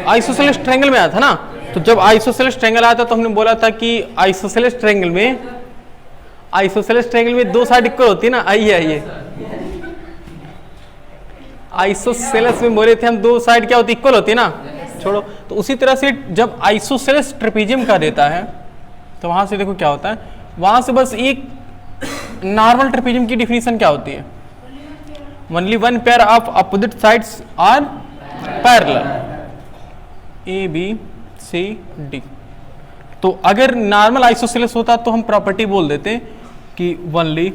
Isosceles triangle में आया था ना। तो जब आइसोसेलेस ट्रायंगल आया था तो हमने बोला था कि आइसोसेलेस ट्रायंगल में दो साइड इक्वल होती है ना। आइए आइसोसेलेस में बोले थे हम, दो साइड क्या होती इक्वल होती है ना। छोड़ो, तो उसी तरह से जब आइसोसेलेस ट्रेपेजियम का देता है तो वहां से देखो क्या होता है, वहां से बस एक नॉर्मल ट्रेपेजियम की डिफिनीशन क्या होती है, only one pair of opposite sides are parallel, A B C D. तो अगर नॉर्मल आइसोसेलेस होता तो हम प्रॉपर्टी बोल देते कि only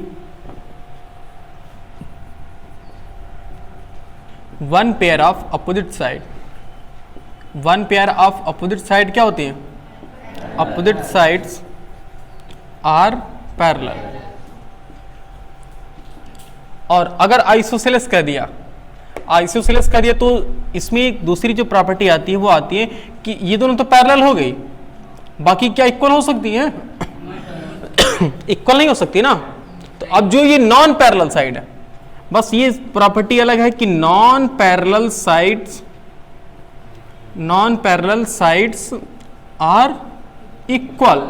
one pair of opposite side, one pair of opposite side क्या होती है, अपोजिट साइड्स आर पैरेलल। और अगर आइसोसेलेस कर दिया, तो इसमें एक दूसरी जो प्रॉपर्टी आती है वो आती है कि ये दोनों तो पैरेलल हो गई, बाकी क्या इक्वल हो सकती है, इक्वल नहीं हो सकती ना। तो अब जो ये नॉन पैरेलल साइड है, बस ये प्रॉपर्टी अलग है कि non parallel sides are equal.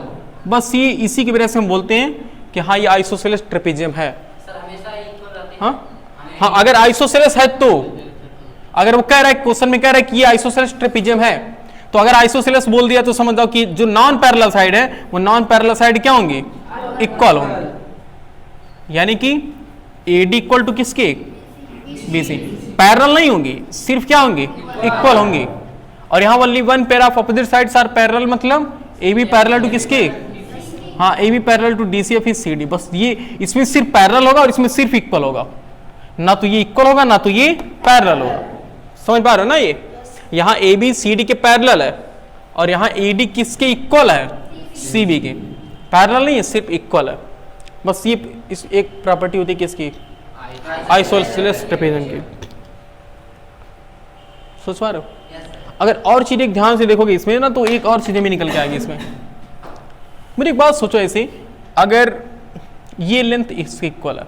बस ये इसी की वजह से हम बोलते हैं कि हाँ ये आइसोसेलेस ट्रेपेजियम है। हाँ अगर आइसोसेलेस है तो, अगर वो कह रहा है क्वेश्चन में कह रहा है कि ये आइसोसेलेस ट्रेपेजियम है, तो अगर आइसोसेलेस बोल दिया तो समझ जाओ कि जो नॉन पैरेलल साइड है वो नॉन पैरेलल साइड क्या होंगी, इक्वल होंगी। यानी कि AD इक्वल टू किसके, BC। पैरेलल नहीं होंगी, सिर्फ क्या होंगी, इक्वल होंगी। और यहां only one pair of opposite sides are parallel, मतलब AB पैरेलल टू किसके, हाँ AB पैरेलल टू DC या फिर CD। बस ये इसमें सिर्फ पैरेलल होगा और इसमें सिर्फ इक्वल होगा, ना तो ये इक्वल होगा ना तो ये पैरेलल होगा। समझ पा रहे हो ना। ये यहाँ AB CD के पैरेलल है और यहाँ AD किसके इक्वल है, CB के। पैरेलल नहीं है, सिर्फ इक्वल है। बस ये इस एक प्रॉपर्टी होती है किसकी, आइसोसेलेस ट्रेपेजियम की। सोच पा रहे हो। अगर और चीजें ध्यान से देखोगे इसमें ना तो एक और चीजें भी निकल के आएगी इसमें। मेरी एक बात सोचो ऐसे, अगर ये लेंथ इसके इक्वल है,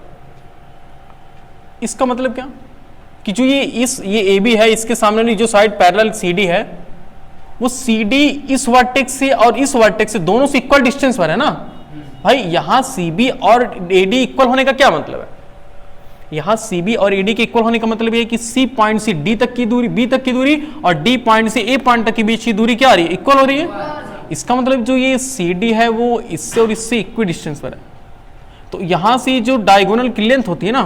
इसका मतलब क्या कि जो ये AB है, इसके सामने वाली जो साइड पैरेलल CD है, वो CD इस वर्टेक्स से और इस वर्टेक्स से दोनों से इक्वल डिस्टेंस पर है ना भाई। यहां CB और AD इक्वल होने का क्या मतलब है, यहां CB और AD के इक्वल होने का मतलब ये कि C पॉइंट से D तक की दूरी, B तक की दूरी और D पॉइंट से A पॉइंट तक के बीच की दूरी क्या आ रही है, इक्वल हो रही है। इसका मतलब जो ये CD है वो इससे और इससे इक्वल डिस्टेंस पर है। तो यहां से जो डायगोनल की लेंथ होती है ना,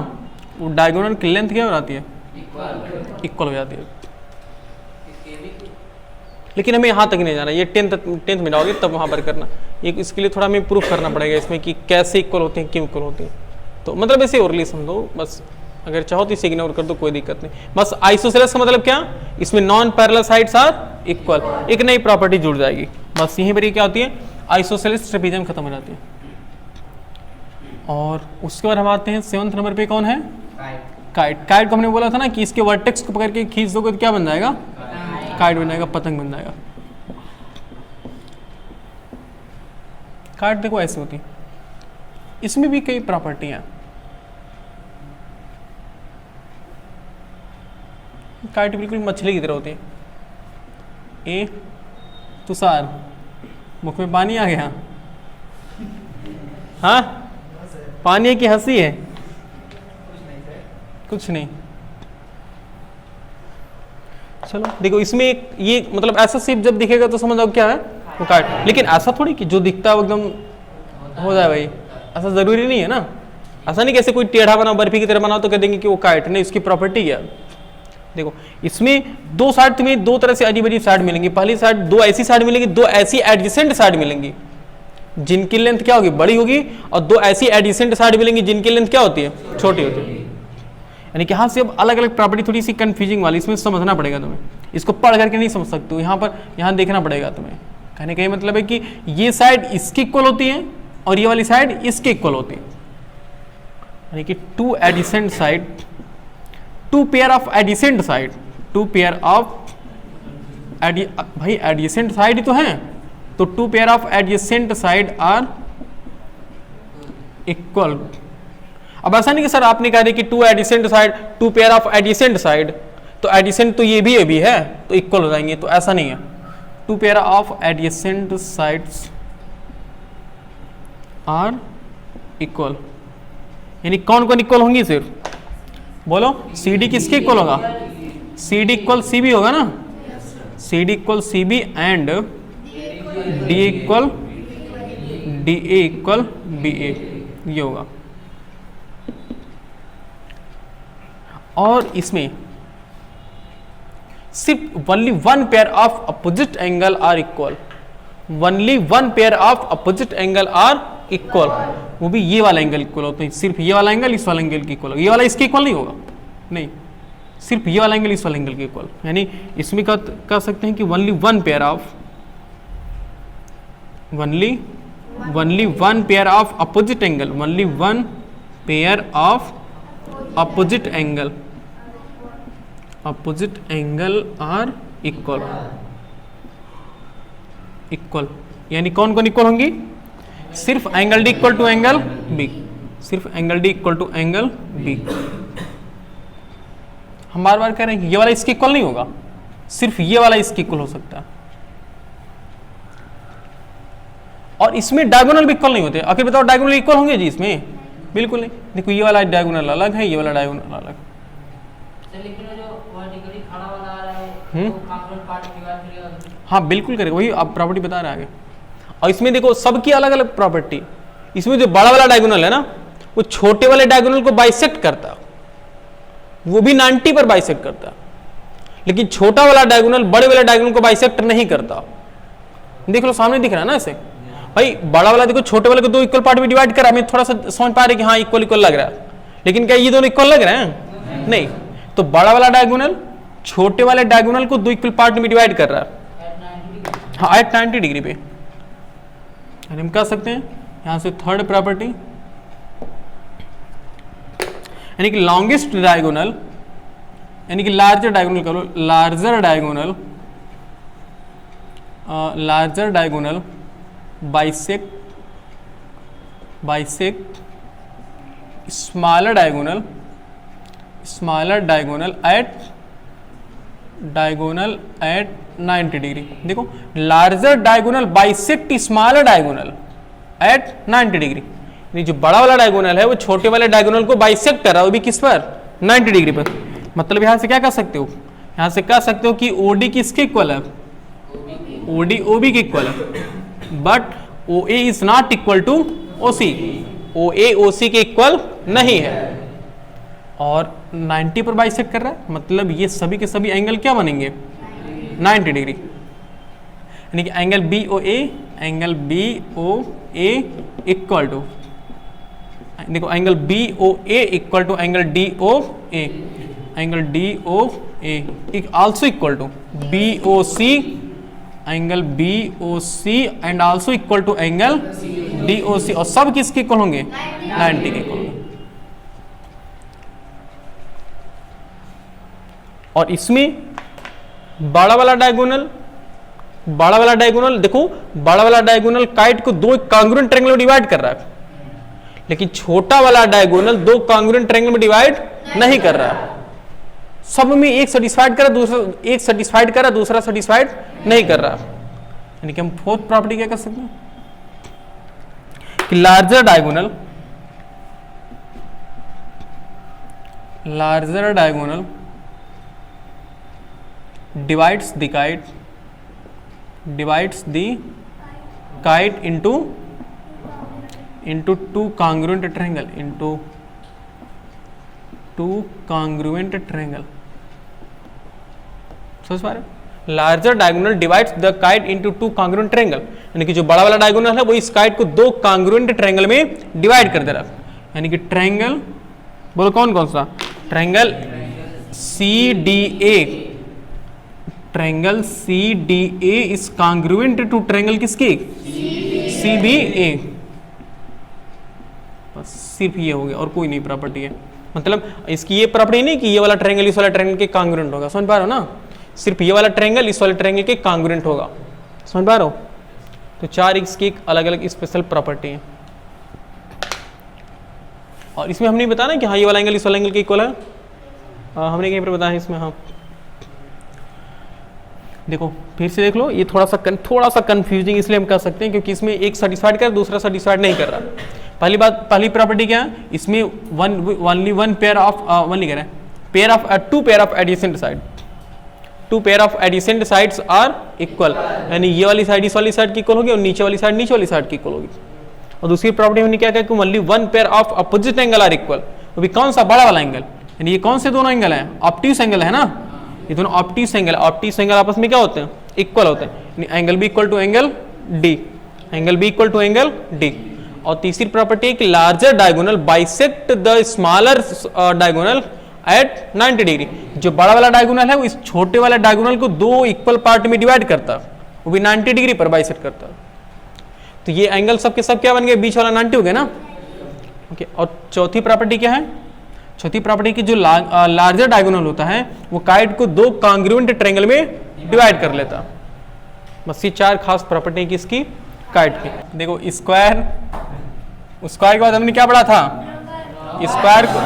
वो डायगोनल की लेंथ क्या हो जाती है, इक्वल हो जाती है। लेकिन हमें यहाँ तक नहीं जाना, ये टेंथ में जाओगे तब वहाँ पर करना। ये इसके लिए थोड़ा हमें प्रूफ करना पड़ेगा इसमें कि कैसे इक्वल होते हैं, क्यों इक्वल होते हैं। तो मतलब ऐसे ओरली समझो बस, अगर चाहो तो इसे इग्नोर कर दो, कोई दिक्कत नहीं। बस आइसोसेलेस का मतलब क्या, इसमें non parallel sides are equal, एक नई प्रॉपर्टी जुड़ जाएगी। बस यहीं पर ये क्या होती है, आइसोसेलेस ट्रेपेजियम खत्म हो जाती है। और उसके बाद हम आते हैं 7वें नंबर पे, कौन है, काइट। काइट को हमने बोला था ना कि इसके वर्टेक्स को पकड़ के खींच दोगे तो क्या बन जाएगा, काइट बन जाएगा, पतंग बन जाएगा। काइट देखो ऐसी होती, इसमें भी कई प्रॉपर्टी हैं। काइट बिल्कुल मछली की तरह होती है। ए तुषार, मुख में पानी आ गया, हाँ पानी है कि हंसी है, कुछ नहीं। चलो देखो इसमें एक ये मतलब ऐसा शेप जब दिखेगा तो समझ आओ क्या है, वो काइट। लेकिन ऐसा थोड़ी कि जो दिखता है वो एकदम हो जाए भाई, ऐसा जरूरी नहीं है ना। ऐसा नहीं कैसे कोई टेढ़ा बनाओ, बर्फी की तरह बनाओ तो कह देंगे कि वो काइट, नहीं, उसकी प्रॉपर्टी क्या है। देखो इसमें दो साइड तुम्हें दो तरह से अजीब अजीब साइड मिलेंगी। पहली साइड, दो ऐसी साइड मिलेंगी, दो ऐसी एडजेसेंट साइड मिलेंगी जिनकी लेंथ क्या होगी, बड़ी होगी, और दो ऐसी एडजेसेंट साइड मिलेंगी जिनकी लेंथ क्या होती है, छोटी होती है। यानी कि यहाँ से अब अलग अलग प्रॉपर्टी थोड़ी सी कंफ्यूजिंग वाली, इसमें समझना पड़ेगा तुम्हें, इसको पढ़ करके नहीं समझ सकते हो। यहाँ पर यहाँ देखना पड़ेगा तुम्हें। कहने का ये मतलब है कि ये साइड इसकी इक्वल होती है और ये वाली साइड इसके इक्वल होती है। यानी कि two adjacent side, two pair of adjacent side, two pair of भाई एडिसेंट साइड ही तो है, तो two pair of adjacent side are equal. अब ऐसा नहीं कि सर आपने कहा कि two adjacent side, two pair of adjacent side, तो एडिसेंट तो ये भी है तो इक्वल हो जाएंगे, तो ऐसा नहीं है। Two pair of adjacent sides are equal, यानी कौन कौन इक्वल होंगी सिर्फ बोलो, सी डी किसके इक्वल होगा, C D equal C B होगा ना, C D equal C B and D equal D A equal B A, ये होगा। और इसमें सिर्फ only one pair of opposite angle are equal, only one pair of opposite angle are equal, वो भी ये वाला एंगल इक्वल होता है, सिर्फ ये वाला एंगल इस वाला एंगल के इक्वल होगा, ये वाला इसके इक्वल नहीं होगा, नहीं, सिर्फ ये वाला एंगल इस वाला एंगल के इक्वल, यानी इसमें कह सकते हैं कि only one pair of only one pair of opposite angle, only one pair of opposite angle are equal, यानी कौन कौन इक्वल होंगी, सिर्फ angle D equal to angle B, सिर्फ angle D equal to angle B. हम बार बार कह रहे हैं कि ये वाला इसके इक्वल नहीं होगा, सिर्फ ये वाला इसके इक्वल हो सकता है, और इसमें डायगोनल भी इक्वल नहीं होते। आखिर बताओ डायगोनल इक्वल होंगे जी इसमें, बिल्कुल नहीं। देखो ये वाला डायगोनल अलग है, ये वाला डायगोनल अलग, हाँ बिल्कुल करेगा, वही आप प्रॉपर्टी बता रहे आगे। और इसमें देखो सबकी अलग अलग प्रॉपर्टी, इसमें जो बड़ा वाला डायगोनल है ना वो छोटे वाले डायगोनल को बाइसेक्ट करता है, वो भी 90 पर बाइसेक्ट करता है, लेकिन छोटा वाला डायगोनल बड़े वाले डायगोनल को बाइसेक्ट नहीं करता। देख लो सामने दिख रहा है ना ऐसे, भाई बड़ा वाला देखो छोटे वाले को दो इक्वल पार्ट में डिवाइड करा, हमें थोड़ा सा समझ पा रहे कि हाँ इक्वल इक्वल लग रहा है, लेकिन क्या ये दोनों इक्वल लग रहे हैं, नहीं। तो बड़ा वाला डायगोनल छोटे वाले डायगोनल को दो इक्वल पार्ट में डिवाइड कर रहा है, हाँ एट 90 डिग्री पे। हम कह सकते हैं यहां से थर्ड प्रॉपर्टी, यानी कि लॉन्गेस्ट डायगोनल, यानी कि लार्जर डायगोनल करो, larger diagonal bisect smaller diagonal at 90 degree. देखो larger diagonal bisect smaller diagonal at 90 degree, जो बड़ा वाला डायगोनल है वो छोटे वाले डायगोनल को बाइसेक्ट कर रहा है, वो भी किस पर, 90 डिग्री पर। मतलब यहां से क्या कह सकते हो, यहां से कह सकते हो कि ओडी किसके इक्वल है, ओडी ओबी के इक्वल है, but O A is not equal to OC, O A OC के इक्वल नहीं है, और 90 पर बाइसेक्ट कर रहा है, मतलब ये सभी के सभी एंगल क्या बनेंगे, 90 डिग्री, यानी कि angle B O A equal to, देखो angle B O A equal to angle D O A, angle D O A also equal to B O C, angle B O C and also equal to angle D O C, और सब किसके equal होंगे, 90 के equal होंगे। और इसमें बड़ा वाला डायगोनल देखो, बड़ा वाला डायगोनल काइट को दो कांग्रुएंट ट्रायंगल में डिवाइड कर रहा है, लेकिन छोटा वाला डायगोनल दो कांग्रुएंट ट्रायंगल में डिवाइड नहीं कर रहा है, सब में एक सेटिस्फाइड कर रहा, दूसरा सेटिस्फाइड नहीं कर रहा। यानी कि हम फोर्थ प्रॉपर्टी क्या कर सकते हैं कि larger diagonal divides the kite into two congruent triangle, समझ पा रहे? Larger diagonal divides the kite into two congruent triangle, यानी कि जो बड़ा वाला डायगोनल है वो इस काइट को दो कॉन्ग्रुएंट ट्रायंगल में डिवाइड कर दे रहा है, यानी कि ट्रायंगल बोलो कौन कौन सा, triangle CDA, triangle CDA is congruent to triangle किसके, CBA। बस सिर्फ ये हो गया और कोई नहीं प्रॉपर्टी है, मतलब इसकी ये प्रॉपर्टी नहीं कि ये वाला ट्रायंगल इस वाला ट्रायंगल के कॉन्ग्रुएंट होगा, समझ पा रहे हो ना, सिर्फ ये वाला ट्रायंगल इस वाले ट्रायंगल के कॉन्ग्रुएंट होगा, समझ पा रहे हो। तो चार इसकी अलग अलग स्पेशल प्रॉपर्टी है, और इसमें हमने बताया ना कि हाँ ये वाला एंगल इस वाला एंगल के इक्वल है, हमने कहीं पर बताया है इसमें, हाँ देखो फिर से देख लो, ये थोड़ा सा कंफ्यूजिंग इसलिए हम कर सकते हैं क्योंकि इसमें एक सेटिस्फाइड कर दूसरा सेटिस्फाइड नहीं कर रहा। पहली प्रॉपर्टी क्या है, इसमें only one pair of one लिख रहे हैं, pair of two pair of adjacent side, two pair of adjacent sides are equal, यानी ये वाली साइड इस वाली साइड की इक्वल होगी और नीचे वाली साइड की इक्वल होगी। और दूसरी प्रॉपर्टी हमने क्या कहा कि only one pair of opposite angle are equal, वो भी कौन सा, बड़ा वाला एंगल, यानी ये कौन से दोनों एंगल हैं, ऑब्ट्यूस एंगल है ना, ये दोनों ऑब्ट्यूस एंगल आपस में क्या होते हैं, इक्वल होते हैं, angle B equal to angle D, angle B equal to angle D. और तीसरी प्रॉपर्टी एक larger diagonal bisect the smaller diagonal at 90 degree, जो बड़ा वाला डायगोनल है वो इस छोटे वाले डायगोनल को दो इक्वल पार्ट में डिवाइड करता है, वो भी 90 डिग्री पर बाइसेक्ट करता है। तो ये एंगल सब के सब क्या बन गए, बीच वाला 90 हो गया ना, ओके। और चौथी प्रॉपर्टी क्या है, चौथी प्रॉपर्टी की जो लार्जर डायगोनल होता है वो काइट को दो कॉन्ग्रुएंट ट्रायंगल में डिवाइड कर लेता। बस ये चार खास प्रॉपर्टी की इसकी काइट की। देखो स्क्वायर के बाद हमने क्या पढ़ा था, स्क्वायर को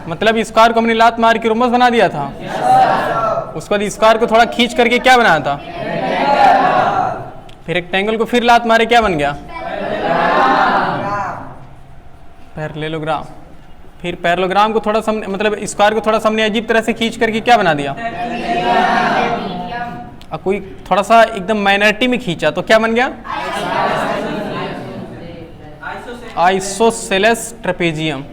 मतलब स्क्वायर को हमने लात मार के रोमस बना दिया था, उसके बाद स्क्वायर को थोड़ा खींच करके क्या बनाया था, फिर रेक्टेंगल को फिर लात मारे क्या बन गया, पैरेललोग्राम। फिर पैरेललोग्राम को थोड़ा मतलब स्क्वायर को थोड़ा हमने अजीब तरह से खींच करके क्या बना दिया, और कोई थोड़ा सा एकदम माइनॉरिटी में खींचा तो क्या बन गया, आइसोसेलेस ट्रेपेजियम।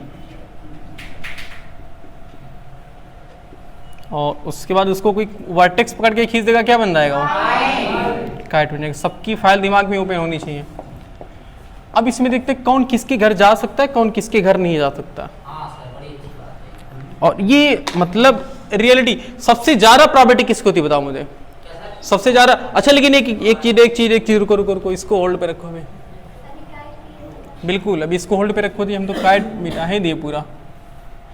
और उसके बाद उसको कोई वर्टेक्स पकड़ के खींच देगा, क्या बन जाएगा वो, काइट बन जाएगा। सबकी फाइल दिमाग में ओपन होनी चाहिए। अब इसमें देखते हैं कौन किसके घर जा सकता है, कौन किसके घर नहीं जा सकता। और ये मतलब रियलिटी सबसे ज्यादा प्रॉपर्टी किसको होती बताओ मुझे, सबसे ज्यादा। अच्छा लेकिन एक चीज रुको, इसको होल्ड पे रखो हमें, बिल्कुल अभी इसको होल्ड पे रखो दिए, हम तो काइट मिटा ही दिए पूरा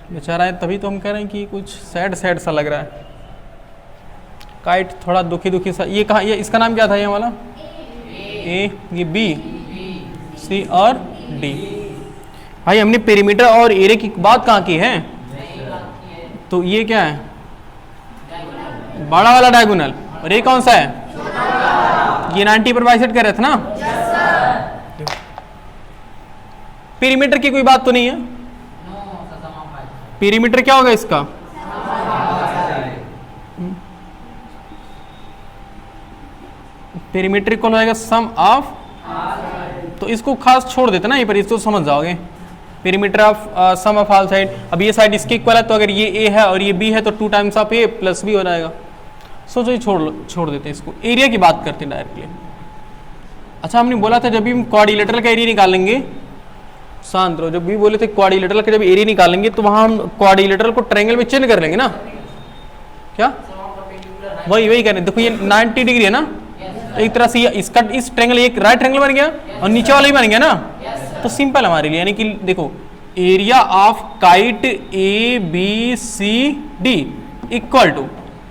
बेचारा है, तभी तो हम कह रहे हैं कि कुछ सैड सा लग रहा है। काइट थोड़ा दुखी सा। ये कहाँ, ये इसका नाम क्या था, ये वाला ए, ये बी, सी और डी। भाई हमने पेरीमीटर और एरिया की बात कहाँ की है, तो ये क्या है, बड़ा वाला डायगोनल, और ये कौन सा है, ये 90 पर बाइसेक्ट कर रहे थे ना। पेरीमीटर की कोई बात तो नहीं है, पेरीमीटर क्या होगा इसका, पेरीमीटर इक्वल होगा सम ऑफ, तो इसको खास छोड़ देते ना ये पर, इसको समझ जाओगे, perimeter of sum of all side. अब ये साइड इसके इक्वल है, तो अगर ये ए है और ये बी है तो 2 times of A plus B हो जाएगा। सोचो ये छोड़ देते हैं इसको, एरिया की बात करते हैं डायरेक्टली। अच्छा हमने बोला था जब भी हम क्वाड्रिलेटरल का एरिया निकालेंगे, शांत रहो, जब भी बोले थे क्वाड्रिलेटरल का जब एरिया निकालेंगे तो वहां हम क्वाड्रिलेटरल को ट्रायंगल में चेंज कर लेंगे ना, क्या वही करें। देखो ये 90 डिग्री है ना, एक तरह से इसका इस ट्रायंगल एक राइट ट्रायंगल बन गया और नीचे वाला ही बन गया ना, तो सिंपल हमारे लिए, यानी कि देखो area of kite A B C D equal to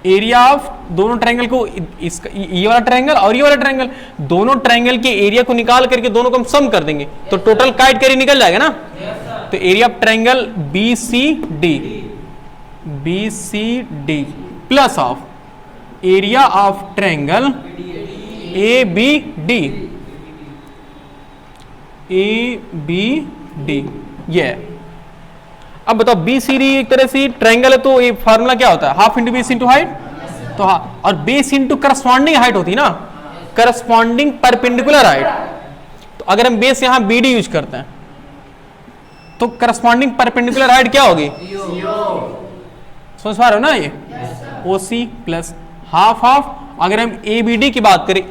area of दोनों ट्रायंगल को, इसका ये वाला ट्रायंगल और ये वाला ट्रायंगल, दोनों ट्रायंगल के एरिया को निकाल करके दोनों को हम सम कर देंगे तो टोटल काइट का एरिया निकल जाएगा ना। तो area of triangle B C D plus of area of triangle A B D, ये। अब बताओ बी सी डी एक तरह से ट्रायंगल है, तो ये फार्मूला क्या होता है, half into base into height, तो हाँ, और बेस इंटू करस्पॉन्डिंग हाइट होती है ना, करस्पॉन्डिंग परपेंडिकुलर हाइट। तो अगर हम बेस यहां बी डी यूज करते हैं तो करस्पॉन्डिंग परपेंडिकुलर हाइट क्या होगी, समझ पा रहे हो ना, ये ओ सी प्लस हाफ ऑफ। अगर हम ए बी डी की बात करें,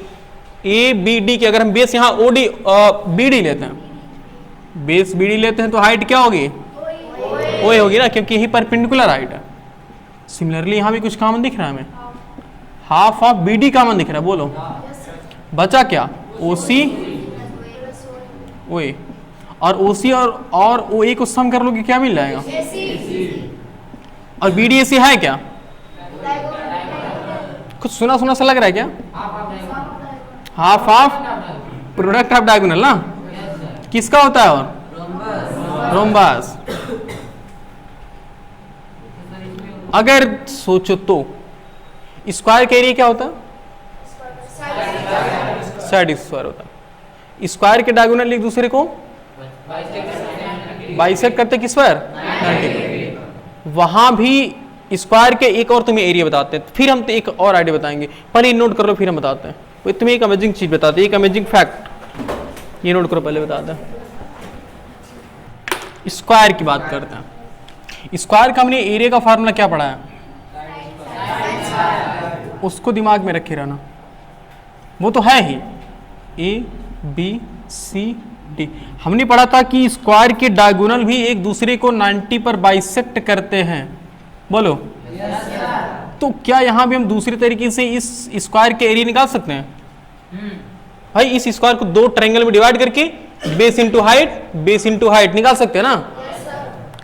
ए बी डी की अगर हम बेस यहां ओ डी बी डी लेते हैं, बेस बी डी लेते हैं तो हाइट क्या होगी, ओ होगी ना, क्योंकि यही परपेंडिकुलर हाइट है। सिमिलरली यहां भी कुछ कॉमन दिख रहा है हमें, half of B D common दिख रहा है, बोलो बचा क्या, ओ सी ओ ए, और ओ सी और ओ ए को सम कर लोगे क्या मिल जाएगा, और बी डी ए सी है क्या, कुछ सुना सा लग रहा है क्या, half of product of diagonal ना, किसका होता है, और रोम्बस। अगर सोचो तो स्क्वायर का एरिया क्या होता है, साइड स्क्वायर होता है। स्क्वायर के डायगोनल एक दूसरे को बाइसेक्ट करते किस पर 90। वहां भी स्क्वायर के एक और तुम्हें एरिया बताते हैं, फिर हम एक और आइडिया बताएंगे, पहले नोट कर लो फिर हम बताते हैं। वो तुम्हें एक अमेजिंग चीज बताते हैं, एक अमेजिंग फैक्ट, ये नोट करो पहले बताते हैं। स्क्वायर की बात करते हैं। स्क्वायर का हमने एरिया का फार्मूला क्या पढ़ा है, उसको दिमाग में रखे रहना, वो तो है ही ए बी सी डी। हमने पढ़ा था कि स्क्वायर के डायगोनल भी एक दूसरे को 90 पर बाइसेक्ट करते हैं, बोलो। तो क्या यहां भी हम दूसरे तरीके से इस स्क्वायर के एरिया निकाल सकते हैं? भाई इस स्क्वायर को दो ट्रायंगल में डिवाइड करके बेस इंटू हाइट निकाल सकते हैं ना।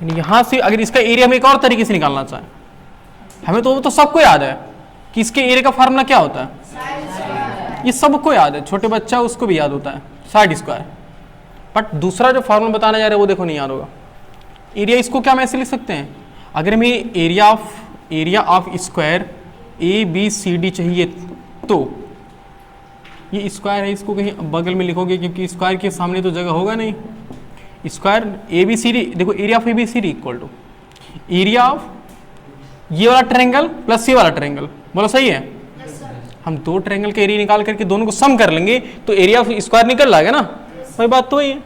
यहां से अगर इसका एरिया हम एक और तरीके से निकालना चाहें, हमें तो सबको याद है कि इसके एरिया का फार्मूला क्या होता है, ये सबको याद है, छोटे बच्चा उसको भी याद होता है, साइड स्क्वायर। बट दूसरा जो फार्मूला बताने जा रहे हैं वो देखो नहीं याद होगा। एरिया इसको क्या हम ऐसे लिख सकते हैं, अगर हमें area of square A B C D चाहिए तो ये स्क्वायर है, इसको कहीं बगल में लिखोगे क्योंकि स्क्वायर के सामने तो जगह होगा नहीं। Square A B C D, देखो area of A B C D equal to area of ये वाला ट्रायंगल प्लस ये वाला ट्रायंगल, बोलो सही है। हम दो ट्रायंगल के एरिया निकाल करके दोनों को सम कर लेंगे तो एरिया ऑफ स्क्वायर निकल जाएगा ना, वही बात तो वही है।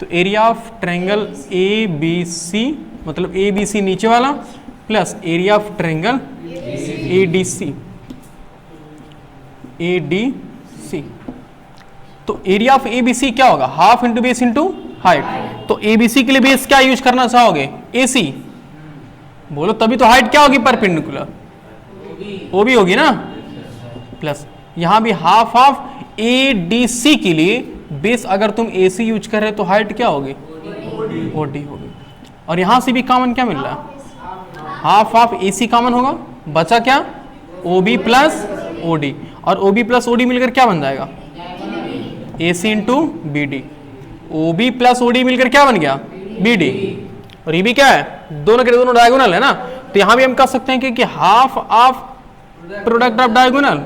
तो area of triangle A B C मतलब ए बी सी नीचे वाला plus area of triangle A D C तो area of A B C क्या होगा, half into base into height. तो ए बी सी के लिए बेस क्या यूज करना चाहोगे, ए सी, बोलो तभी तो हाइट क्या होगी, परपेंडिकुलर वो भी होगी ना, प्लस यहां भी half of A D C के लिए बेस अगर तुम ए सी यूज कर रहे हो तो हाइट क्या होगी, ओ डी होगी। और यहां से भी कॉमन क्या मिल रहा है, half of A C common होगा, बचा क्या O B plus O D, और O B plus O D मिलकर क्या बन जाएगा, A C into B D. O B plus O D मिलकर क्या बन गया, बी डी। और ये भी क्या है, दोनों के दोनों डायगोनल है ना, तो यहां भी हम कह सकते हैं कि half of product of diagonal.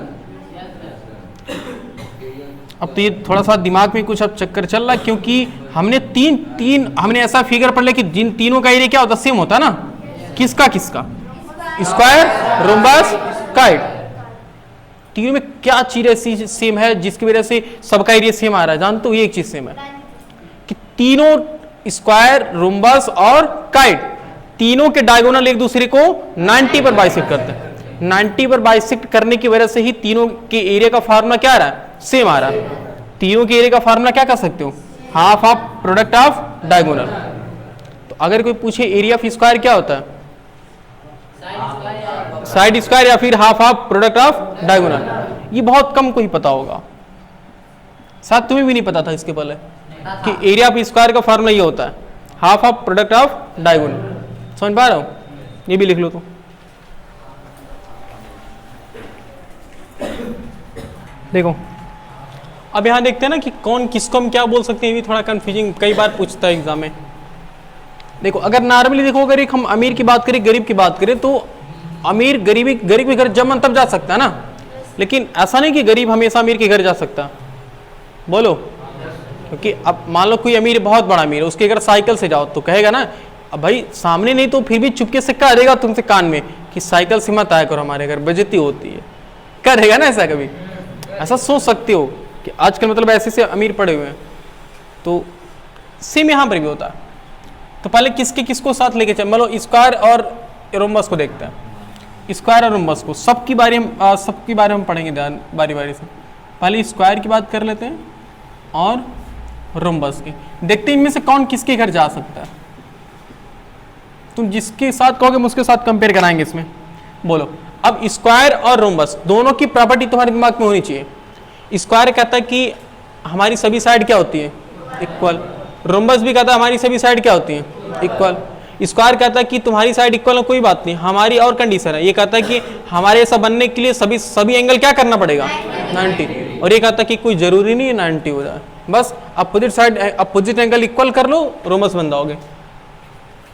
अब तो ये थोड़ा सा दिमाग में कुछ अब चक्कर चल रहा है क्योंकि हमने ऐसा फिगर पढ़ लिया कि जिन तीनों का एरिया क्या होता है, सेम होता है ना, किसका स्क्वायर, रोम्बस, काइट। तीनों में क्या चीज ऐसी सेम है जिसकी वजह से सबका एरिया सेम आ रहा है, जानते हो ये एक चीज सेम है कि तीनों स्क्वायर, रोम्बस और काइट तीनों के डायगोनल एक दूसरे को 90 पर बाइसेक्ट करते हैं। 90 पर बाइसेक्ट करने की वजह से ही तीनों के एरिया का फार्मूला क्या आ रहा है, सेम आ रहा है। तीनों के एरिया का फार्मूला क्या कर सकते हो, half of product of diagonal. तो अगर कोई पूछे एरिया ऑफ स्क्वायर क्या होता है, साइड स्क्वायर या फिर half of product of diagonal, ये बहुत कम को ही पता होगा, शायद तुम्हें भी नहीं पता था इसके पहले कि एरिया ऑफ स्क्वायर का फार्मूला ये होता है, half of product of diagonal. समझ पा रहे हो, ये भी लिख लो। तो देखो अब यहां देखते हैं ना कि कौन किसको हम क्या बोल सकते हैं, ये भी थोड़ा कंफ्यूजिंग कई बार पूछता है एग्जाम में। देखो अगर नॉर्मली देखो, अगर एक हम अमीर की बात करें, गरीब की बात करें, तो अमीर गरीब के घर जब मन तब जा सकता है ना, लेकिन ऐसा नहीं कि गरीब हमेशा अमीर के घर जा सकता, बोलो। क्योंकि अब मान लो कोई अमीर बहुत बड़ा अमीर है, उसके घर साइकिल से जाओ तो कहेगा ना, अब भाई सामने नहीं तो फिर भी चुपके से कह देगा तुमसे कान में कि साइकिल से मत आया करो हमारे घर, बेइज्जती होती है, करेगा ना ऐसा कभी। ऐसा सोच सकते हो कि आजकल मतलब ऐसे से अमीर पड़े हुए हैं, तो सेम यहाँ पर भी होता है। तो पहले किसको साथ लेके चल, मतलब स्क्वायर और रोम्बस को देखते हैं। स्क्वायर और रोम्बस को सबकी बारे में हम पढ़ेंगे बारी बारी से। पहले स्क्वायर की बात कर लेते हैं और रोम्बस की, देखते हैं इनमें से कौन किसके घर जा सकता है। तुम जिसके साथ कहोगे हम उसके साथ कंपेयर कराएंगे इसमें, बोलो। अब स्क्वायर और रोम्बस दोनों की प्रॉपर्टी तुम्हारे दिमाग में होनी चाहिए। स्क्वायर कहता है कि हमारी सभी साइड क्या होती है, इक्वल। रोम्बस भी कहता है हमारी सभी साइड क्या होती है, इक्वल। स्क्वायर कहता है कि तुम्हारी साइड इक्वल है, कोई बात नहीं, हमारी और कंडीशन है। ये कहता है कि हमारे ऐसा बनने के लिए सभी एंगल क्या करना पड़ेगा, 90। और ये कहता है कि कोई जरूरी नहीं है 90 हो जाए, बस opposite side opposite angle equal कर लो, रोम्बस बन जाओगे।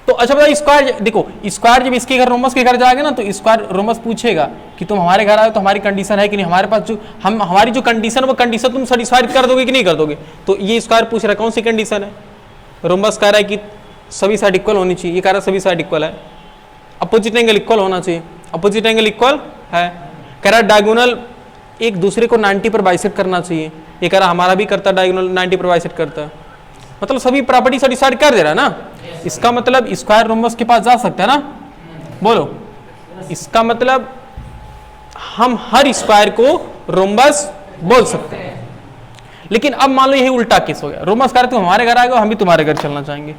तो अच्छा बताओ स्क्वायर, देखो स्क्वायर जब इसके घर रोमस के घर जाएगा ना तो स्क्वायर रोमस पूछेगा कि तुम हमारे घर आए तो हमारी कंडीशन है कि नहीं, हमारे पास जो हम हमारी जो कंडीशन वो कंडीशन तुम सेटिस्फाइड कर दोगे कि नहीं कर दोगे। तो ये स्क्वायर पूछ रहा है कौन सी कंडीशन है, रोमस कह रहा है कि सभी साइड इक्वल होनी चाहिए, ये कह रहा है सभी साइड इक्वल है, अपोजिट एंगल इक्वल होना चाहिए, अपोजिट एंगल इक्वल है, कह रहा है डायगोनल एक दूसरे को 90 पर बाइसेक्ट करना चाहिए, ये कह रहा हमारा भी करता है डायगोनल 90 पर बाइसेक्ट करता है, मतलब सभी प्रॉपर्टी सेटिस्फाइड कर दे रहा है ना। इसका मतलब स्क्वायर रोमस के पास जा सकता है ना, बोलो, इसका मतलब हम हर स्क्वायर को रोमबस बोल सकते हैं। लेकिन अब मान लो यही उल्टा केस हो गया, रोमस कह रहे तुम हमारे घर आएगा हम भी तुम्हारे घर चलना चाहेंगे,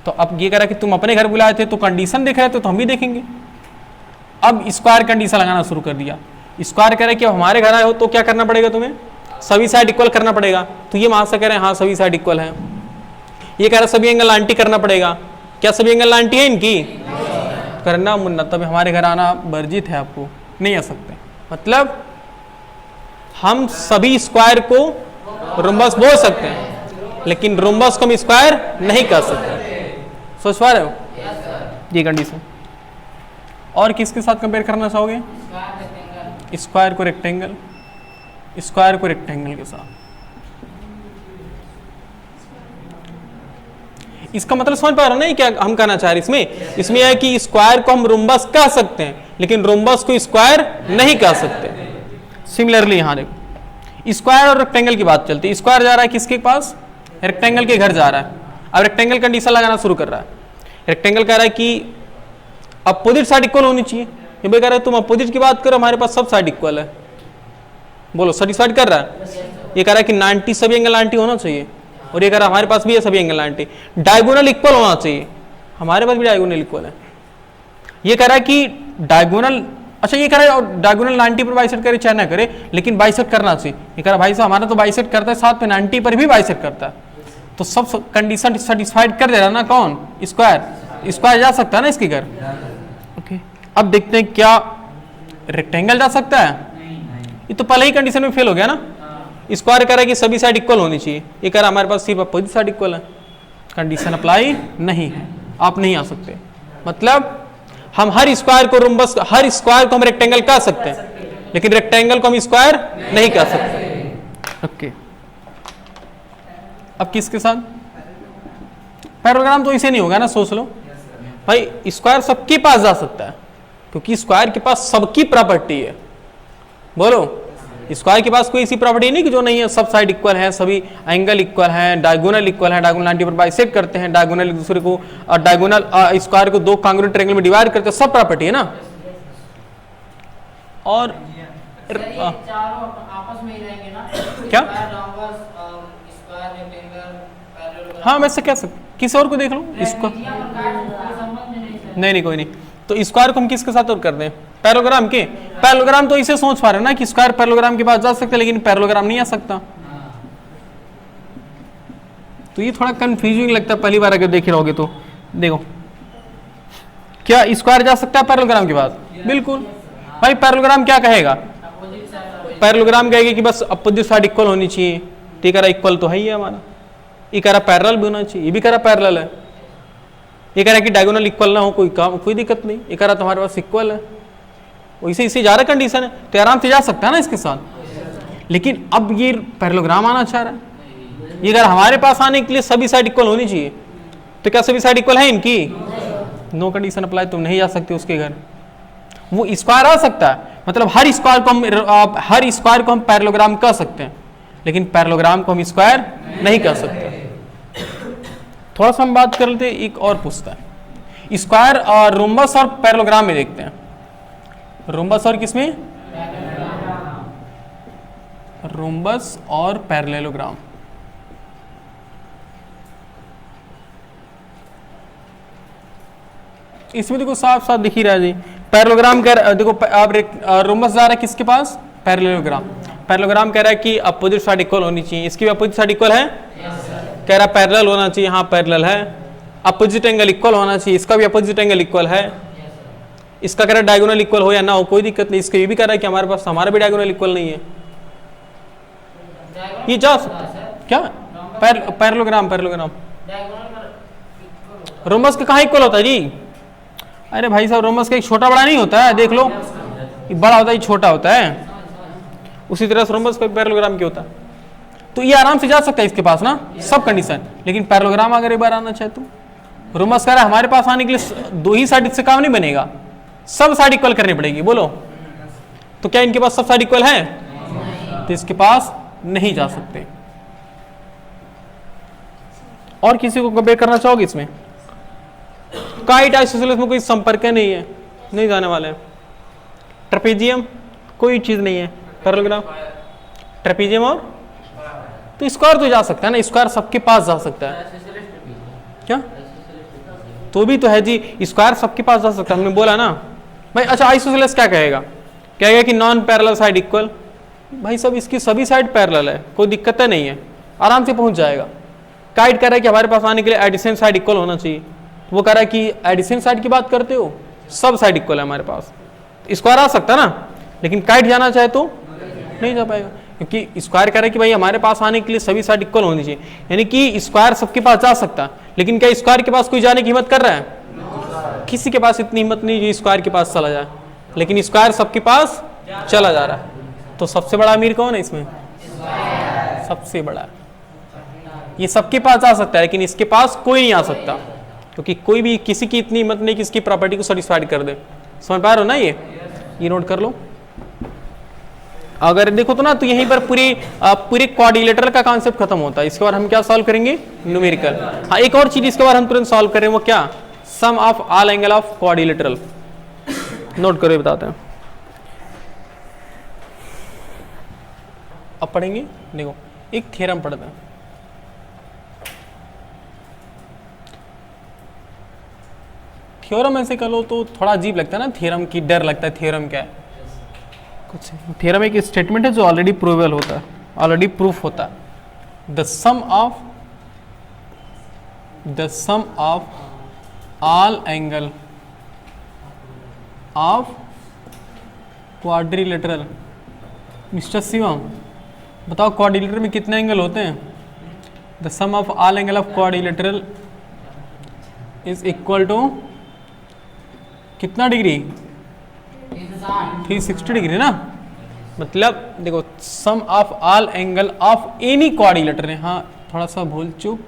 तो अब ये कह रहा कि तुम अपने घर बुलाए थे तो कंडीशन देख रहे थे तो हम भी देखेंगे। अब स्क्वायर कंडीशन लगाना शुरू कर दिया, स्क्वायर कह रहे कि हमारे घर आए हो तो क्या करना पड़ेगा तुम्हें, सभी साइड इक्वल करना पड़ेगा। तो ये वहां से कह रहे हैं हाँ सभी साइड इक्वल है, ये कह रहा सभी एंगल 90 करना पड़ेगा, क्या सभी एंगल 90 है इनकी, करना मुन्ना, तब हमारे घर आना वर्जित है, आपको नहीं आ सकते। मतलब हम सभी स्क्वायर को रोम्बस बोल सकते हैं लेकिन रोम्बस को हम स्क्वायर नहीं कर सकते, सोच पा रहे हो ये कंडीशन। और किसके साथ कंपेयर करना चाहोगे, स्क्वायर को रेक्टेंगल, स्क्वायर को रेक्टेंगल के साथ। इसका मतलब समझ पा रहे हो ना क्या हम कहना चाह रहे इसमें, इसमें है कि स्क्वायर को हम रोम्बस कह सकते हैं लेकिन रोम्बस को स्क्वायर नहीं कह सकते। सिमिलरली यहां देखो स्क्वायर और रेक्टेंगल की बात चलती है, स्क्वायर जा रहा है किसके पास, रेक्टेंगल के घर जा रहा है। अब रेक्टेंगल कंडीशन लगाना शुरू कर रहा है, रेक्टेंगल कह रहा है कि अपोजिट साइड इक्वल होनी चाहिए, ये भी कह रहा है तुम अपोजिट की बात करो हमारे पास सब साइड इक्वल है, बोलो सेटिस्फाइड कर रहा है। ये कह रहा है कि 90 सभी एंगल 90 होना चाहिए और ये कह रहा है हमारे पास भी है सभी एंगल 90, डायगोनल इक्वल होना चाहिए, हमारे पास भी डायगोनल इक्वल है। ये कह रहा है कि डायगोनल, अच्छा ये कह रहा है डायगोनल 90 पर बाइसेक्ट करे चाहे ना करे लेकिन बाइसेक्ट करना चाहिए। ये कह रहा है भाई साहब हमारा तो बाइसेक्ट करता है साथ में 90 पर भी बाइसेक्ट करता है, तो सब कंडीशन सेटिस्फाइड कर दे रहा ना कौन, स्क्वायर, स्क्वायर जा सकता है ना इसके घर। ओके अब देखते हैं क्या रेक्टेंगल जा सकता है, ये तो पहले ही कंडीशन में फेल हो गया ना। स्क्वायर कह रहा है कि सभी साइड इक्वल होनी चाहिए, ये कह रहा है हमारे पास सिर्फ अपोजिट साइड इक्वल है, कंडीशन अप्लाई नहीं है, आप नहीं आ सकते। मतलब हम हर स्क्वायर को रोम्बस, हर स्क्वायर को हम रेक्टेंगल कह सकते हैं लेकिन रेक्टेंगल को हम स्क्वायर नहीं कह सकते। ओके अब किसके साथ, पैराग्राम तो इसे नहीं होगा ना, सोच लो भाई स्क्वायर सबके पास जा सकता है क्योंकि स्क्वायर के पास सबकी प्रॉपर्टी है, बोलो स्क्वायर के पास कोई ऐसी प्रॉपर्टी नहीं कि जो नहीं है, सब साइड इक्वल है, सभी एंगल इक्वल है, डायगोनल इक्वल है, डायगोनल 90 पर बाइसेक्ट करते हैं, डायगोनल एक दूसरे को डायगोनल स्क्वायर को दो कांग्रुएंट ट्रायंगल में डिवाइड करते हैं, सब प्रॉपर्टी है ना। और चारों आपस में ही रहेंगे ना, क्या, स्क्वायर रेक्टेंगल, हाँ वैसे कह सकते, किसी और को देख लो इसको, नहीं कोई नहीं। तो स्क्वायर को हम किसके साथ और कर दें, पैरेललोग्राम के, पैरेललोग्राम तो इसे सोच पा रहे ना कि स्क्वायर पैरेललोग्राम के पास जा सकते हैं लेकिन पैरेललोग्राम नहीं आ सकता, तो ये थोड़ा कंफ्यूजिंग लगता है पहली बार अगर देखे रहोगे तो। देखो क्या स्क्वायर जा सकता है पैरेललोग्राम के पास, बिल्कुल भाई। पैरेललोग्राम क्या कहेगा, पैरेललोग्राम कहेगा कि बस अपोजिट साइड इक्वल होनी चाहिए, तो ये कह रहा इक्वल तो है ही है हमारा, ये कह रहा पैरेलल भी होना चाहिए, ये भी कह रहा पैरेलल है, ये कह रहा है कि डायगोनल इक्वल ना हो कोई काम, कोई दिक्कत नहीं, ये कह रहा तुम्हारे पास इक्वल है, वैसे इसे जा रहा कंडीशन है तो आराम से जा सकता है ना इसके साथ। लेकिन अब ये पैरेललोग्राम आना चाह रहा है, ये कह रहा हमारे पास आने के लिए सभी साइड इक्वल होनी चाहिए, तो क्या सभी साइड इक्वल है इनकी, नो कंडीशन अप्लाई, तुम नहीं जा सकते उसके घर। वो स्क्वायर आ सकता है, मतलब हर स्क्वायर को हम पैरेललोग्राम कह सकते हैं लेकिन पैरेललोग्राम को हम स्क्वायर नहीं कह सकते। थोड़ा सा हम बात कर लेते, एक और पूछता है स्क्वायर और रोम्बस और पैरेललोग्राम में देखते हैं, रोम्बस और किसमें, रोम्बस और पैरेललोग्राम। इसमें देखो साफ साफ दिख ही रहा है जी, पैरेललोग्राम कह देखो अब रोम्बस जा रहा है किसके पास, पैरेललोग्राम, पैरेललोग्राम कह रहा है कि अपोजिट साइड इक्वल होनी चाहिए, इसकी भी अपोजिट साइड इक्वल है, कह रहा पैरेलल होना चाहिए, हाँ पैरेलल है, अपोजिट एंगल इक्वल होना चाहिए, इसका भी अपोजिट एंगल इक्वल है, इसका कह रहा है डायगोनल इक्वल हो या ना हो कोई दिक्कत नहीं, इसका ये भी कह रहा है कि हमारे पास हमारा भी डायगोनल इक्वल नहीं है, ये जा सकता है क्या, पैरेललोग्राम, पैरेललोग्राम रोमस का कहाँ इक्वल होता है जी? अरे भाई साहब रोमस का एक छोटा बड़ा नहीं होता है, देख लो, ये बड़ा होता है ये छोटा होता है, उसी तरह से रोमस का पैरेललोग्राम क्या होता है। तो ये आराम से जा सकता है इसके पास ना सब कंडीशन, लेकिन पैरेललोग्राम अगर एक बार आना चाहे तो रोमस कह रहा है हमारे पास आने के लिए दो ही साइड इससे काम नहीं बनेगा, सब साइड इक्वल करनी पड़ेगी। बोलो तो क्या इनके पास सब साइड इक्वल है? तो इसके पास नहीं जा सकते। और किसी को कंपेयर करना चाहोगे इसमें? काइट आइसोसेलेस में कोई संपर्क नहीं है, नहीं जाने वाले। ट्रेपेजियम कोई चीज नहीं है, पैरेललोग्राम ट्रेपेजियम और तो स्क्वायर तो जा सकता है ना, स्क्वायर सबके पास जा सकता है क्या? तो भी तो है जी, स्क्वायर सबके पास जा सकता है, हमने बोला ना भाई। अच्छा आइसोसेलेस क्या कहेगा? कहेगा कि नॉन पैरेलल साइड इक्वल। भाई सब इसकी सभी साइड पैरेलल है, कोई दिक्कत नहीं है, आराम से पहुंच जाएगा। काइट कह रहा है कि हमारे पास आने के लिए एडिशन साइड इक्वल होना चाहिए, वो कह रहा है कि एडिशन साइड की बात करते हो, सब साइड इक्वल है हमारे पास, स्क्वायर आ सकता है ना, लेकिन काइट जाना चाहे तो नहीं जा पाएगा, क्योंकि स्क्वायर कह रहा है कि भाई हमारे पास आने के लिए सभी साइड इक्वल होनी चाहिए, यानी कि स्क्वायर सबके पास जा सकता है, लेकिन क्या स्क्वायर के पास कोई जाने की हिम्मत कर रहा है? किसी के पास इतनी हिम्मत नहीं जो स्क्वायर के पास चला जाए, लेकिन स्क्वायर सबके पास चला जा रहा है। तो सबसे बड़ा अमीर कौन है इसमें? सबसे बड़ा, ये सबके पास आ सकता है, लेकिन इसके पास कोई नहीं आ सकता, क्योंकि कोई भी किसी की इतनी हिम्मत नहीं कि इसकी प्रॉपर्टी को सेटिस्फाइड कर दे। समझ पा रहे हो ना? ये नोट कर लो। अगर देखो तो ना, तो यहीं पर पूरे क्वाड्रिलेटरल का कॉन्सेप्ट खत्म होता है। इसके बाद हम क्या सॉल्व करेंगे? न्यूमेरिकल। हाँ, एक और चीज इसके बाद हम तुरंत सॉल्व करें, वो क्या? Sum of all angle of quadrilateral. Note करो, बताते हैं। अब पढ़ेंगे, देखो एक थ्योरम पढ़ते हैं। थ्योरम ऐसे कर लो तो थोड़ा अजीब लगता है ना, थ्योरम की डर लगता है, थ्योरम क्या है कुछ। थ्योरम एक स्टेटमेंट है जो ऑलरेडी प्रूवेबल होता है, ऑलरेडी प्रूफ होता है। The sum of all angle of quadrilateral. Mister Shivam बताओ क्वाड्रिलेटरल में कितने एंगल होते हैं? The sum of all angle of quadrilateral is equal to कितना डिग्री? 360 डिग्री ना। मतलब देखो sum of all angle of any quadrilateral, हाँ थोड़ा सा भूल चूक,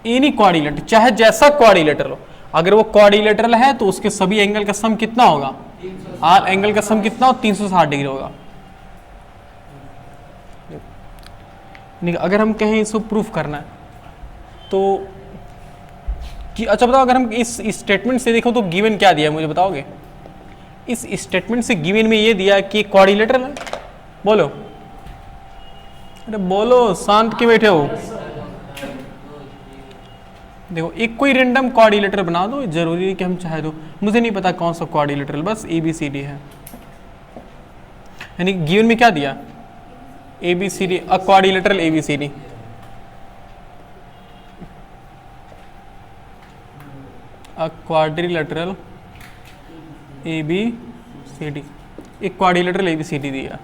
एनी क्वाड्रिलेटरल, चाहे जैसा क्वाड्रिलेटरल हो, अगर वो क्वाड्रिलेटरल है तो उसके सभी एंगल का सम कितना होगा? ऑल एंगल का सम कितना हो? 360 डिग्री होगा। अगर हम कहें इसको प्रूफ करना है तो कि अच्छा बताओ, अगर हम इस स्टेटमेंट से देखो तो गिवन क्या दिया है मुझे बताओगे? इस स्टेटमेंट से गिवन में ये दिया कि क्वाड्रिलेटरल है। बोलो, अरे बोलो, शांत के बैठे हो। देखो एक कोई रेंडम क्वाड्रिलेटरल बना दो, जरूरी है कि हम चाहे दो, मुझे नहीं पता कौन सा क्वाड्रिलेटरल, बस ABCD है। यानी गिवन में क्या दिया? ABCD, a quadrilateral ABCD। A quadrilateral ABCD, एक क्वाड्रिलेटरल ABCD दिया।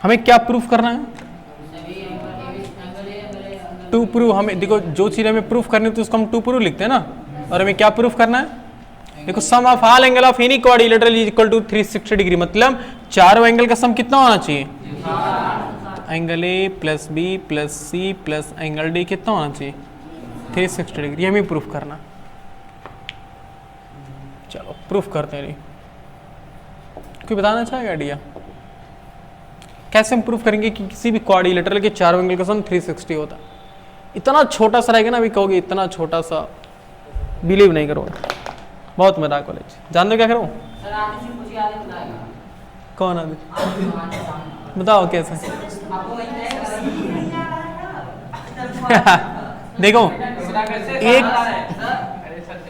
हमें क्या प्रूफ करना है? To proof. हमें देखो जो चीज हमें प्रूफ करनी है तो उसको हम टू प्रूफ लिखते हैं ना, और हमें क्या प्रूफ करना है? देखो sum of all angle of any quadrilateral is equal to 360 degree, मतलब चारों एंगल का सम कितना होना चाहिए? तो angle A plus B plus C plus angle D कितना होना चाहिए? 360 डिग्री। हमें प्रूफ करना। चलो प्रूफ करते हैं। कोई बताना चाहेगा आइडिया कैसे हम प्रूफ करेंगे कि किसी भी क्वाड्रिलेटरल के चारों एंगल का सम 360 होता है? इतना छोटा सा रहेगा ना, अभी कहोगे इतना छोटा सा, बिलीव नहीं करोगे, बहुत मजाक कॉलेज। जान दो क्या करो? कौन आदमी? बताओ कैसे? देखो एक,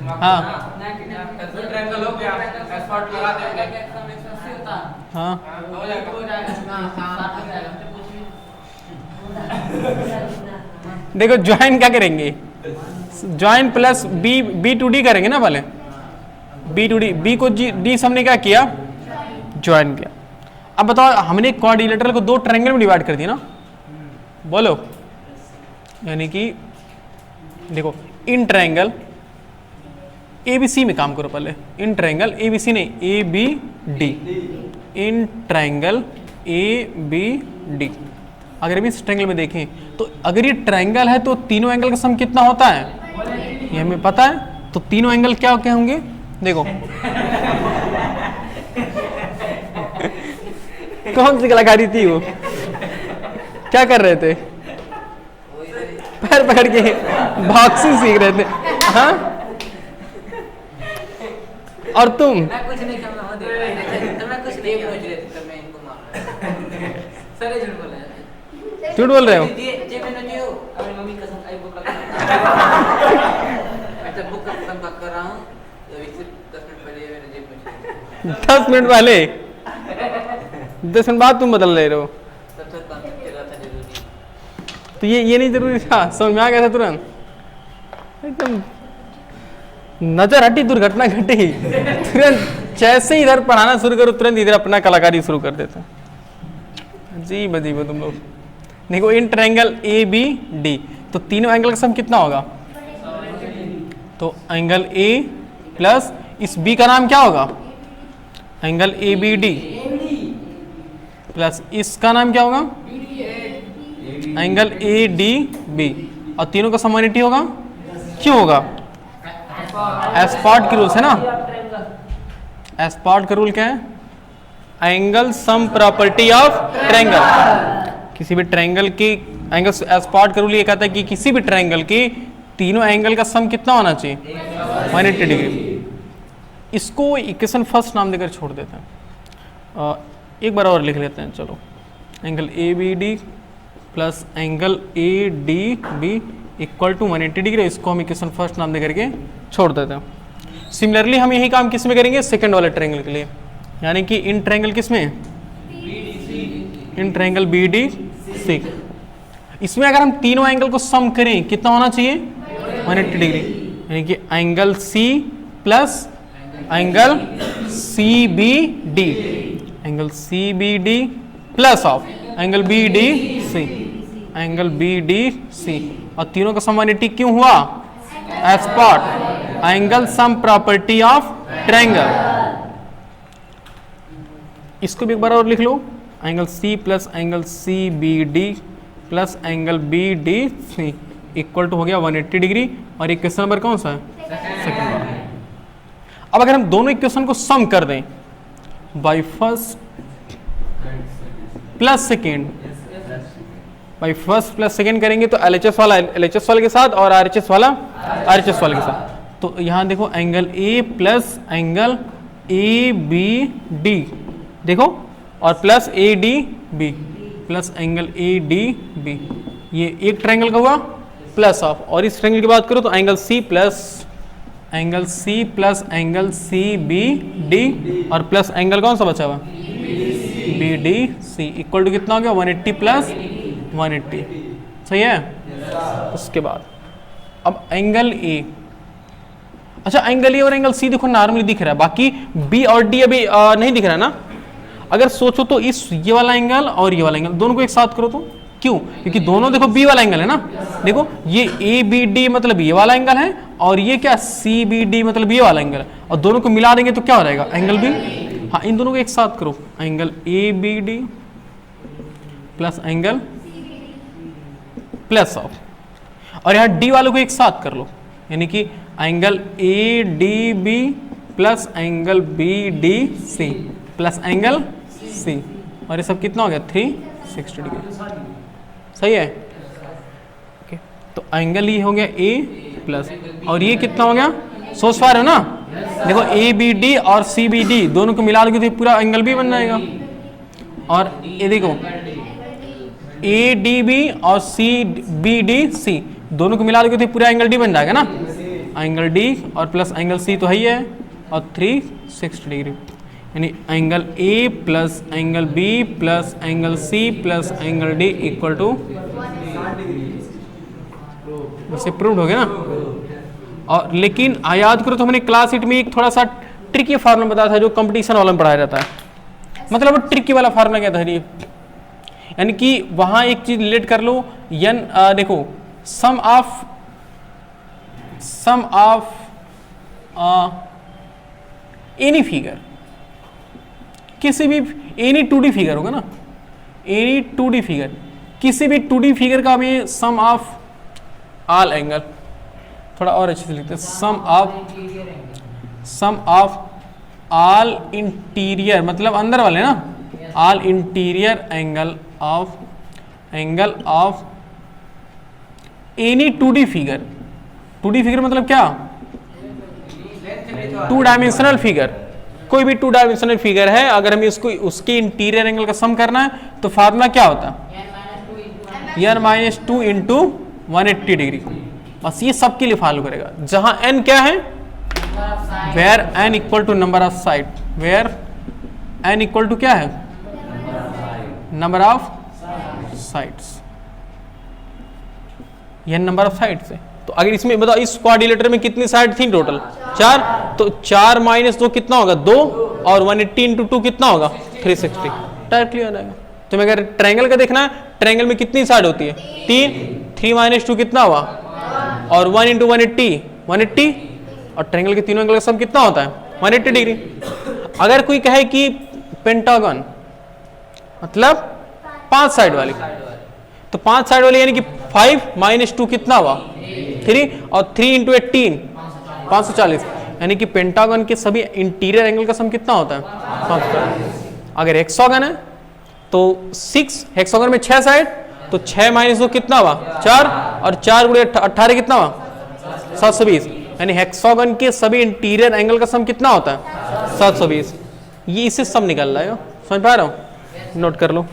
हाँ हाँ देखो ज्वाइन क्या करेंगे? Join plus B to D करेंगे ना, पहले बी टू डी, बी को डी से हमने क्या किया? ज्वाइन किया। अब बताओ हमने क्वाड्रिलेटरल को दो ट्रायंगल में डिवाइड कर दिया ना, बोलो। यानी कि देखो इन ट्रायंगल ABC में काम करो पहले, इन ट्रायंगल ABC नहीं ABD, इन ट्रायंगल ABD। अगर अभी इस ट्रायंगल में देखें तो अगर ये ट्रायंगल है तो तीनों एंगल का सम कितना होता है ये हमें पता है, तो तीनों एंगल क्या क्या होंगे देखो। कौन सी कलाकारी थी वो, क्या कर रहे थे, पैर पकड़ के बॉक्सिंग सीख रहे थे। हाँ और तुम मैं कुछ नहीं कर रहा हूँ, तो मैं कुछ नहीं सोच रही थी, तो मैं इनको मार रहा हूँ। सारे झूठ बोल रहे हैं। झूठ बोल रहे हो। जे मैंने जो अपनी मम्मी कसम आई बुक लगा, मैं तो बुक का कसम कर रहा हूँ, तो इससे 10 मिनट पहले मेरे जेब में 10 मिनट पहले 10 मिनट बाद तुम बदल रहे हो, सबसे कॉन्सेप्ट के रहा था जरूरी। तो ये नहीं जरूरी था, समझ में आ गया था तुरंत, एकदम नजर हटी दुर्घटना घटी, तुरंत जैसे ही इधर पढ़ाना शुरू करो तुरंत इधर अपना कलाकारी शुरू कर देते हैं। अजीब अजीब तुम लोग। देखो इन ट्रायंगल ABD, तो तीनों एंगल का सम कितना होगा, तो एंगल A प्लस इस B का नाम क्या होगा, एंगल ABD, प्लस इसका नाम क्या होगा, एंगल ADB, और तीनों का सम 180 होगा। क्यों होगा, एस्पार्ट की रूल्स है ना, एस्पार्ट का रूल क्या है, angle sum property of triangle. किसी भी ट्रायंगल की एंगल, एस्पार्ट का रूल ये कहता है कि किसी भी ट्रायंगल की तीनों एंगल का सम कितना होना चाहिए 180 डिग्री। इसको इक्वेशन फर्स्ट नाम देकर छोड़ देते हैं, एक बार और लिख लेते हैं चलो, angle ABD plus angle ADB equal to 180 degree, इसको हम इक्वेशन फर्स्ट नाम दे करके छोड़ देते हैं। सिमिलरली हम यही काम किस में करेंगे, सेकंड वाले ट्रायंगल के लिए, यानी कि इन ट्रायंगल किस में, इन ट्रायंगल BDC। इसमें अगर हम तीनों एंगल को सम करें कितना होना चाहिए 180 डिग्री, यानी कि angle C plus angle CBD, angle CBD plus of angle BDC, angle BDC, और तीनों का सम 180 क्यों हुआ, as per the angle sum property of triangle. इसको भी एक बार और लिख लो, angle C plus angle CBD plus angle BDC equal to हो गया 180 डिग्री, और इक्वेशन नंबर कौन सा है, सेकंड वाला। अब अगर हम दोनों इक्वेशन को सम कर दें by first plus second, by first plus second करेंगे तो LHS वाला LHS वाले के साथ और RHS वाला RHS वाले के साथ, तो यहाँ देखो angle A plus angle ABD देखो, और plus ADB plus angle ADB, ये एक ट्रायंगल का हुआ प्लस ऑफ, और इस ट्रायंगल की बात करो तो angle C plus angle CBD और प्लस एंगल कौन सा बचा हुआ BDC इक्वल टू कितना हो गया 180 प्लस 180, सही है। उसके बाद अब एंगल A, अच्छा एंगल A और एंगल C देखो नॉर्मली दिख रहा है, बाकी B और D अभी नहीं दिख रहा है ना। अगर सोचो तो इस ये वाला एंगल और ये वाला एंगल दोनों को एक साथ करो तो, क्यों, क्योंकि दोनों देखो B वाला एंगल है ना, देखो ये ABD मतलब ये वाला एंगल है, और ये क्या CBD मतलब ये वाला एंगल है, और दोनों को मिला देंगे तो क्या हो जाएगा एंगल B। हाँ इन दोनों को एक साथ करो, angle ABD plus angle plus of, और यहाँ D वालों को एक साथ कर लो, यानी कि angle ADB plus angle BDC plus angle C, और ये सब कितना हो गया 360 डिग्री, सही है। ओके तो एंगल ये हो गया A प्लस, और ये कितना हो गया, सोच पा रहे हो ना, देखो ABD और CBD दोनों को मिला दोगे तो पूरा एंगल B बन जाएगा, और ये देखो ADB और CBDC दोनों को मिला दोगे तो पूरा एंगल D बन जाएगा ना, एंगल D और प्लस एंगल C तो है ही है, और 360 डिग्री, यानी angle A plus angle B plus angle C plus angle D equal to, इससे प्रूव्ड हो गया ना। और लेकिन याद करो तो हमने क्लास 8 में एक थोड़ा सा ट्रिकी फार्मूला बताया था जो कंपटीशन वाला में पढ़ाया जाता है, मतलब ट्रिकी वाला फार्मूला क्या था ये, यानी कि वहां एक चीज रिलेट कर लो, देखो सम सम ऑफ एनी फिगर, किसी भी एनी 2D फिगर होगा ना, एनी 2D फिगर, किसी भी 2D फिगर का भी सम ऑफ ऑल एंगल, थोड़ा और अच्छे से लिखते हैं, सम ऑफ ऑल इंटीरियर, मतलब अंदर वाले ना, all interior angle of any 2D figure. 2D figure मतलब क्या, 2 डायमेंशनल फिगर, कोई भी 2 डायमेंशनल फिगर है, अगर हमें इसको उसके इंटीरियर एंगल का सम करना है तो फार्मूला क्या होता है, n-2 इंटू 180 डिग्री। बस ये सबके लिए फॉलो करेगा। जहां n क्या है, where n equal to number of side, where n equal to क्या है, नंबर ऑफ साइड्स, यह नंबर ऑफ साइड्स है। तो अगर इसमें बताओ इस क्वाड्रिलेटरल में कितनी साइड थी टोटल, 4, तो 4 माइनस 2 कितना होगा, 2, और 180 इंटू 2 कितना होगा, 360, डायरेक्टली आ जाएगा। तो मैं अगर ट्रायंगल का देखना है, ट्रायंगल में कितनी साइड होती है, 3, 3 माइनस 2 कितना हुआ, और 1 इंटू 180, और ट्रायंगल के तीनों एंगल का सम कितना होता है, 180 डिग्री। अगर कोई कहे कि पेंटागन मतलब 5 साइड वाली, तो 5 साइड वाली यानी कि 5 माइनस 2 कितना हुआ, 3, और 3 इंटू 18 540, यानी कि पेंटागन के सभी इंटीरियर एंगल का सम कितना होता है, 540। अगर हेक्सागन है तो 6, हेक्सागन में 6 साइड, तो 6 माइनस 2 कितना हुआ, 4, और 4 गुणे 18 कितना हुआ, 720, यानी हेक्सागन के सभी इंटीरियर एंगल का सम कितना होता है, 720। ये इससे सम निकल रहा है, समझ पा रहा हूँ, नोट कर लो।